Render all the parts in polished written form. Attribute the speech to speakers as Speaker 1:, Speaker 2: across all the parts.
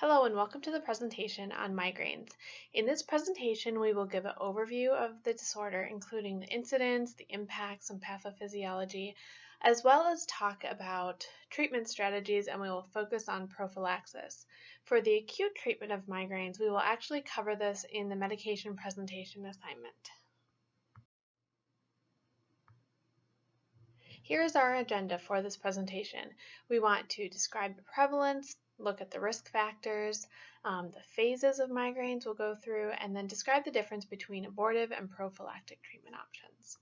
Speaker 1: Hello and welcome to the presentation on migraines. In this presentation, we will give an overview of the disorder, including the incidence, the impacts, and pathophysiology, as well as talk about treatment strategies, and we will focus on prophylaxis. For the acute treatment of migraines, we will actually cover this in the medication presentation assignment. Here's our agenda for this presentation. We want to describe the prevalence, look at the risk factors, the phases of migraines we'll go through, and then describe the difference between abortive and prophylactic treatment options.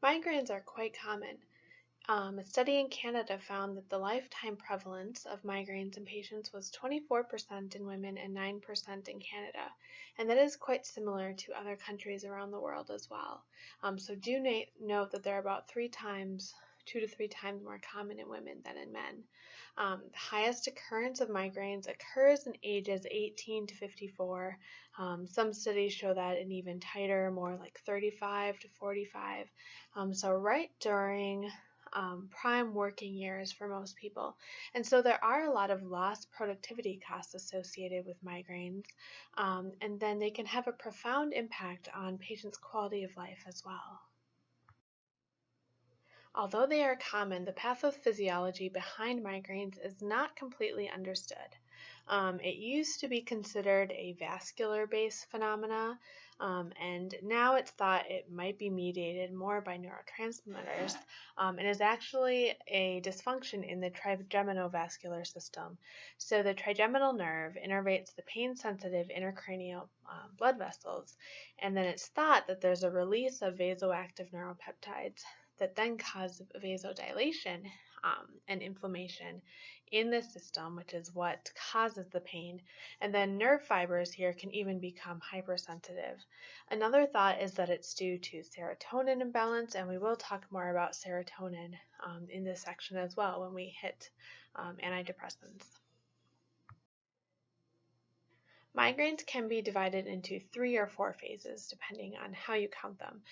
Speaker 1: Migraines are quite common. A study in Canada found that the lifetime prevalence of migraines in patients was 24% in women and 9% in Canada, and that is quite similar to other countries around the world as well. So do note that they're about 2 to 3 times more common in women than in men. The highest occurrence of migraines occurs in ages 18 to 54. Some studies show that an even tighter, more like 35 to 45. So right during prime working years for most people. And so there are a lot of lost productivity costs associated with migraines, and then they can have a profound impact on patients' quality of life as well. Although they are common, the pathophysiology behind migraines is not completely understood. It used to be considered a vascular-based phenomena, and now it's thought it might be mediated more by neurotransmitters, and is actually a dysfunction in the trigeminal-vascular system. So the trigeminal nerve innervates the pain-sensitive intracranial blood vessels, and then it's thought that there's a release of vasoactive neuropeptides that then cause vasodilation and inflammation in the system, which is what causes the pain. And then nerve fibers here can even become hypersensitive. Another thought is that it's due to serotonin imbalance, and we will talk more about serotonin in this section as well when we hit antidepressants. Migraines can be divided into 3 or 4 phases, depending on how you count them.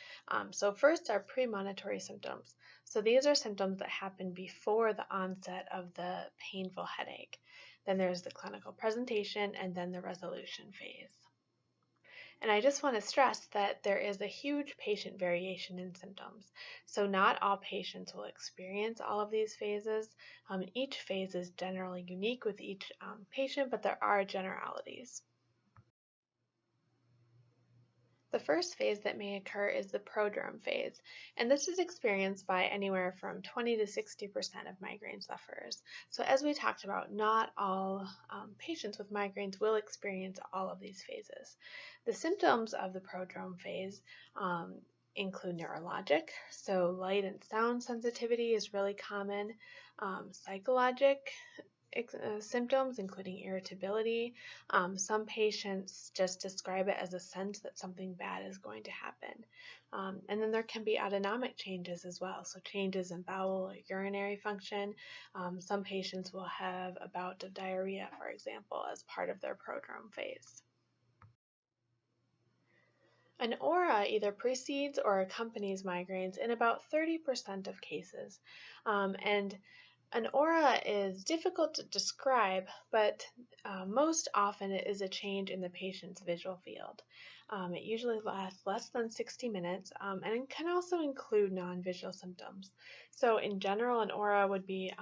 Speaker 1: So first are premonitory symptoms. So these are symptoms that happen before the onset of the painful headache. Then there's the clinical presentation, and then the resolution phase. And I just want to stress that there is a huge patient variation in symptoms. So not all patients will experience all of these phases. Each phase is generally unique with each patient, but there are generalities. The first phase that may occur is the prodrome phase, and this is experienced by anywhere from 20 to 60% of migraine sufferers. So as we talked about, not all patients with migraines will experience all of these phases. The symptoms of the prodrome phase include neurologic, so light and sound sensitivity is really common, psychologic symptoms, including irritability. Some patients just describe it as a sense that something bad is going to happen. And then there can be autonomic changes as well, so changes in bowel or urinary function. Some patients will have a bout of diarrhea, for example, as part of their prodrome phase. An aura either precedes or accompanies migraines in about 30% of cases, and an aura is difficult to describe, but most often it is a change in the patient's visual field. It usually lasts less than 60 minutes, and it can also include non-visual symptoms. So in general, an aura would be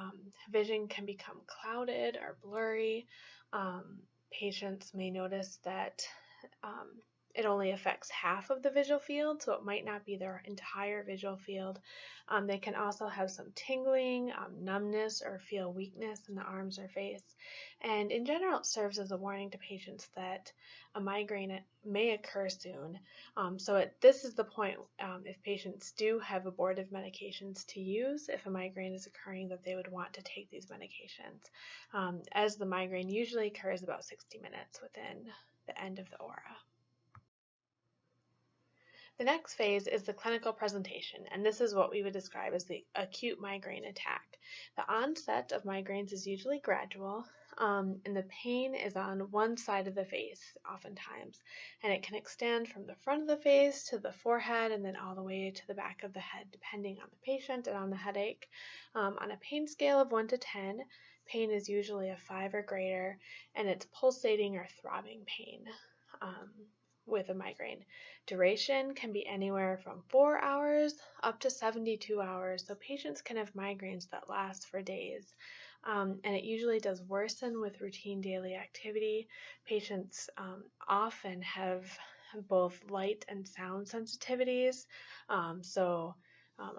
Speaker 1: vision can become clouded or blurry. Patients may notice that it only affects half of the visual field, so it might not be their entire visual field. They can also have some tingling, numbness, or feel weakness in the arms or face. And in general, it serves as a warning to patients that a migraine may occur soon. This is the point if patients do have abortive medications to use, if a migraine is occurring, that they would want to take these medications, as the migraine usually occurs about 60 minutes within the end of the aura. The next phase is the clinical presentation, and this is what we would describe as the acute migraine attack. The onset of migraines is usually gradual, and the pain is on one side of the face oftentimes, and it can extend from the front of the face to the forehead and then all the way to the back of the head, depending on the patient and on the headache. On a pain scale of 1 to 10, pain is usually a 5 or greater, and it's pulsating or throbbing pain. With a migraine. Duration can be anywhere from 4 hours up to 72 hours, so patients can have migraines that last for days. And it usually does worsen with routine daily activity. Patients often have both light and sound sensitivities,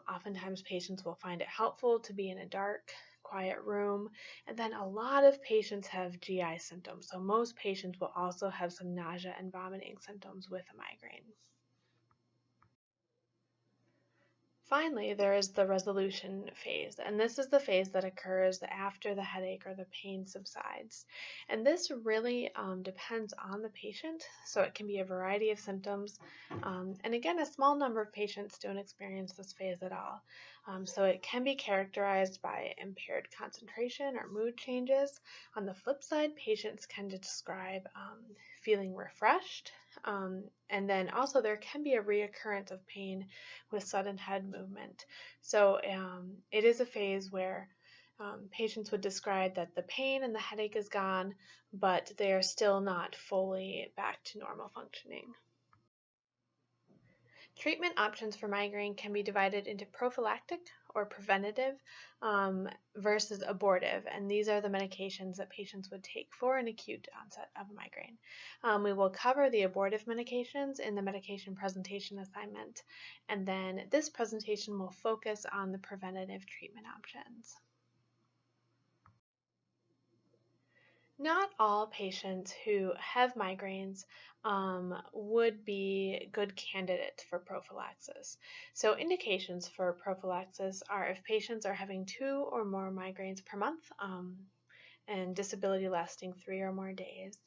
Speaker 1: oftentimes patients will find it helpful to be in a dark, quiet room. And then a lot of patients have GI symptoms. So most patients will also have some nausea and vomiting symptoms with a migraine. Finally, there is the resolution phase, and this is the phase that occurs after the headache or the pain subsides. And this really depends on the patient, so it can be a variety of symptoms. And again, a small number of patients don't experience this phase at all. So it can be characterized by impaired concentration or mood changes. On the flip side, patients can describe feeling refreshed, and then also there can be a reoccurrence of pain with sudden head movement. So it is a phase where patients would describe that the pain and the headache is gone, but they are still not fully back to normal functioning. Treatment options for migraine can be divided into prophylactic or preventative versus abortive, and these are the medications that patients would take for an acute onset of a migraine. We will cover the abortive medications in the medication presentation assignment, and then this presentation will focus on the preventative treatment options. Not all patients who have migraines would be good candidates for prophylaxis. So indications for prophylaxis are if patients are having 2 or more migraines per month and disability lasting 3 or more days.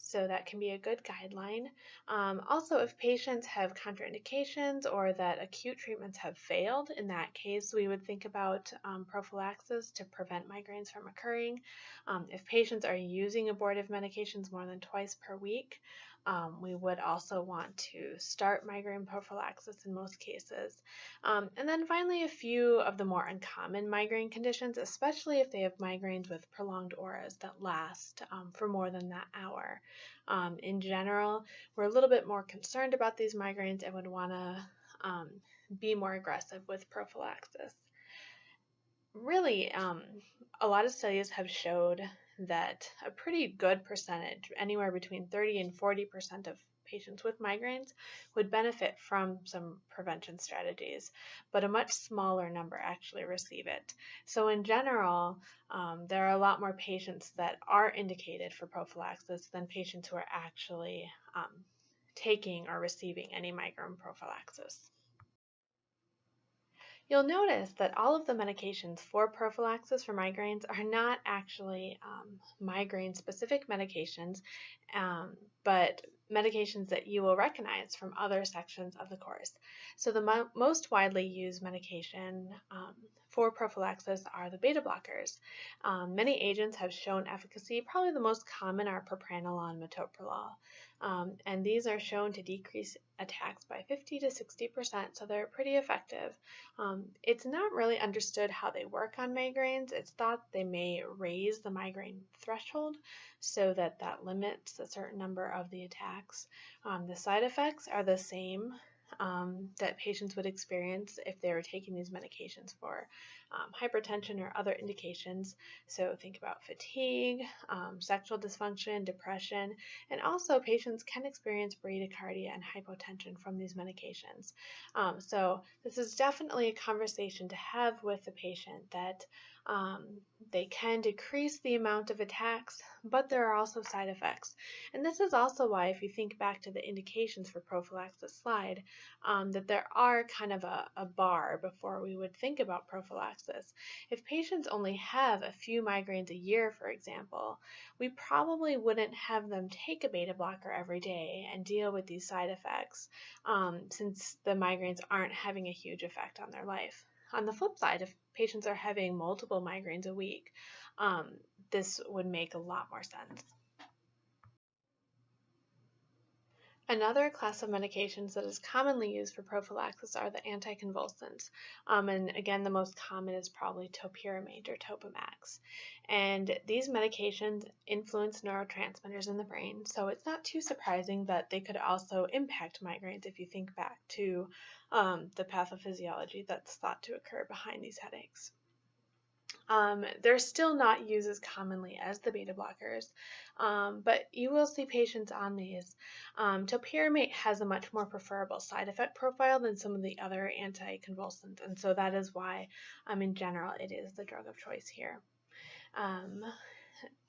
Speaker 1: So that can be a good guideline. Also, if patients have contraindications or that acute treatments have failed, in that case, we would think about prophylaxis to prevent migraines from occurring. If patients are using abortive medications more than twice per week, we would also want to start migraine prophylaxis in most cases. And then finally, a few of the more uncommon migraine conditions, especially if they have migraines with prolonged auras that last for more than that hour. In general, we're a little bit more concerned about these migraines and would want to be more aggressive with prophylaxis. Really, a lot of studies have showed that a pretty good percentage, anywhere between 30 and 40% of patients with migraines would benefit from some prevention strategies, but a much smaller number actually receive it. So in general, there are a lot more patients that are indicated for prophylaxis than patients who are actually taking or receiving any migraine prophylaxis. You'll notice that all of the medications for prophylaxis for migraines are not actually migraine-specific medications, but medications that you will recognize from other sections of the course. So the most widely used medication for prophylaxis are the beta blockers. Many agents have shown efficacy. Probably the most common are propranolol and metoprolol. And these are shown to decrease attacks by 50 to 60%, so they're pretty effective. It's not really understood how they work on migraines. It's thought they may raise the migraine threshold so that limits a certain number of the attacks. The side effects are the same that patients would experience if they were taking these medications for hypertension or other indications. So think about fatigue, sexual dysfunction, depression, and also patients can experience bradycardia and hypotension from these medications. So this is definitely a conversation to have with the patient that they can decrease the amount of attacks, but there are also side effects. And this is also why, if you think back to the indications for prophylaxis slide, that there are kind of a bar before we would think about prophylaxis. prophylaxis. If patients only have a few migraines a year, for example, we probably wouldn't have them take a beta blocker every day and deal with these side effects, since the migraines aren't having a huge effect on their life. On the flip side, if patients are having multiple migraines a week, this would make a lot more sense. Another class of medications that is commonly used for prophylaxis are the anticonvulsants. And again, the most common is probably topiramate or Topamax. And these medications influence neurotransmitters in the brain, so it's not too surprising that they could also impact migraines if you think back to the pathophysiology that's thought to occur behind these headaches. They're still not used as commonly as the beta blockers, but you will see patients on these. Topiramate has a much more preferable side effect profile than some of the other anticonvulsants, and so that is why, in general, it is the drug of choice here.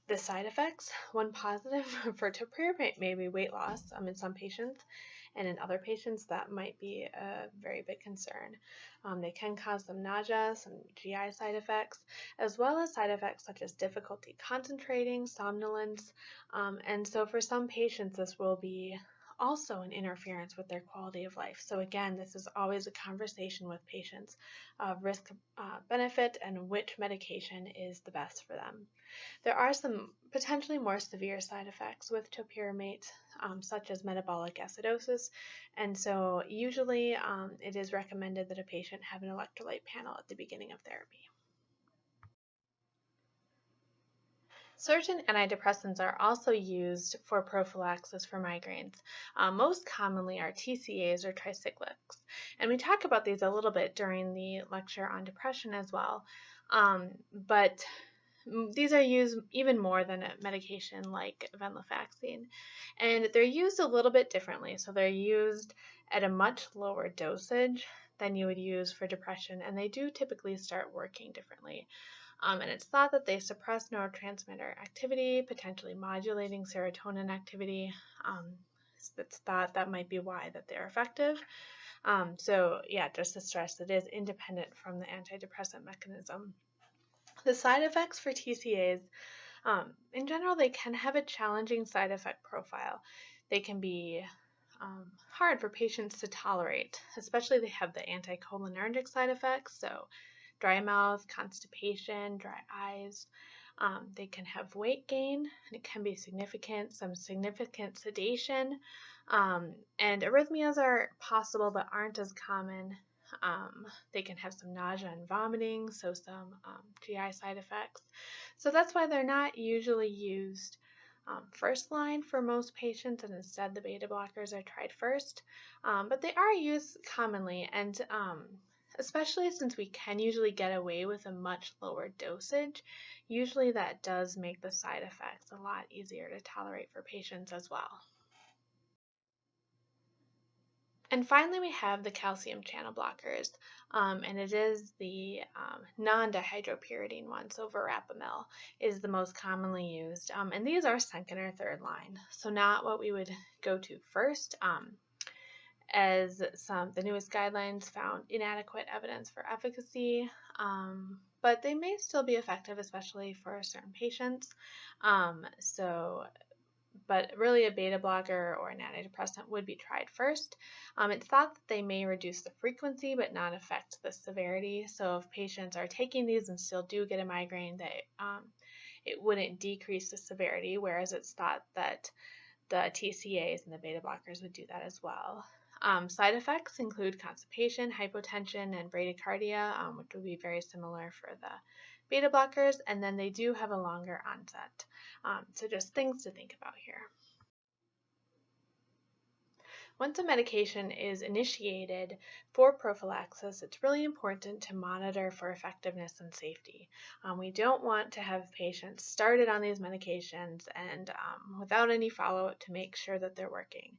Speaker 1: The side effects, one positive for topiramate may be weight loss in some patients, and in other patients that might be a very big concern. They can cause some nausea, some GI side effects, as well as side effects such as difficulty concentrating, somnolence, and so for some patients this will be also an interference with their quality of life. So again, this is always a conversation with patients of risk benefit and which medication is the best for them. There are some potentially more severe side effects with topiramate, such as metabolic acidosis, and so usually it is recommended that a patient have an electrolyte panel at the beginning of therapy. Certain antidepressants are also used for prophylaxis for migraines. Most commonly are TCAs or tricyclics, and we talk about these a little bit during the lecture on depression as well, but these are used even more than a medication like venlafaxine, and they're used a little bit differently. So they're used at a much lower dosage than you would use for depression, and they do typically start working differently. And it's thought that they suppress neurotransmitter activity, potentially modulating serotonin activity. It's thought that might be why that they're effective. So yeah, just to stress, it is independent from the antidepressant mechanism. The side effects for TCAs, in general, they can have a challenging side effect profile. They can be hard for patients to tolerate, especially they have the anticholinergic side effects, so dry mouth, constipation, dry eyes. They can have weight gain, and it can be significant, some significant sedation, and arrhythmias are possible but aren't as common. They can have some nausea and vomiting, so some GI side effects. So that's why they're not usually used first line for most patients, and instead the beta blockers are tried first. But they are used commonly, and especially since we can usually get away with a much lower dosage, usually that does make the side effects a lot easier to tolerate for patients as well. And finally, we have the calcium channel blockers, and it is the non-dihydropyridine one, so verapamil is the most commonly used, and these are second or third line, so not what we would go to first, as the newest guidelines found inadequate evidence for efficacy, but they may still be effective, especially for certain patients. But really a beta blocker or an antidepressant would be tried first. It's thought that they may reduce the frequency but not affect the severity. So if patients are taking these and still do get a migraine, it wouldn't decrease the severity, whereas it's thought that the TCAs and the beta blockers would do that as well. Side effects include constipation, hypotension, and bradycardia, which would be very similar for the beta blockers, and then they do have a longer onset. So just things to think about here. Once a medication is initiated for prophylaxis, it's really important to monitor for effectiveness and safety. We don't want to have patients started on these medications and without any follow-up to make sure that they're working.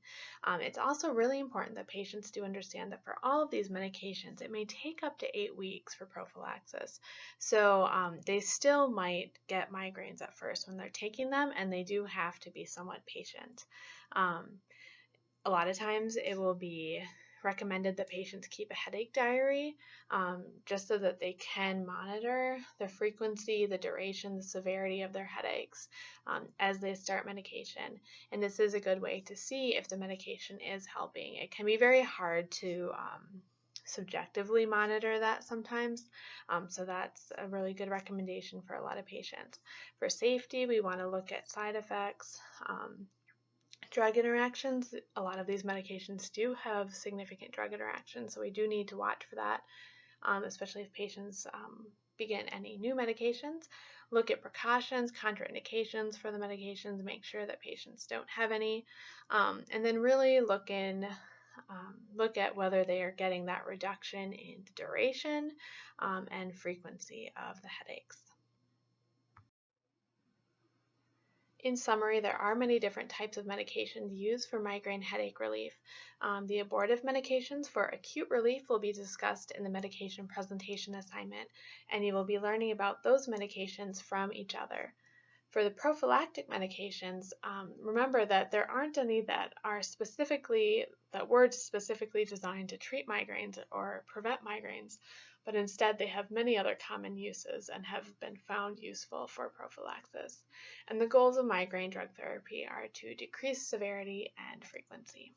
Speaker 1: It's also really important that patients do understand that for all of these medications, it may take up to 8 weeks for prophylaxis. So they still might get migraines at first when they're taking them, and they do have to be somewhat patient. A lot of times it will be recommended that patients keep a headache diary just so that they can monitor the frequency, the duration, the severity of their headaches as they start medication. And this is a good way to see if the medication is helping. It can be very hard to subjectively monitor that sometimes, so that's a really good recommendation for a lot of patients. For safety, we want to look at side effects. Drug interactions, a lot of these medications do have significant drug interactions, so we do need to watch for that, especially if patients begin any new medications. Look at precautions, contraindications for the medications, make sure that patients don't have any, and then really look at whether they are getting that reduction in duration and frequency of the headaches. In summary, there are many different types of medications used for migraine headache relief. The abortive medications for acute relief will be discussed in the medication presentation assignment, and you will be learning about those medications from each other. For the prophylactic medications, remember that there aren't any that were specifically designed to treat migraines or prevent migraines, but instead they have many other common uses and have been found useful for prophylaxis. And the goals of migraine drug therapy are to decrease severity and frequency.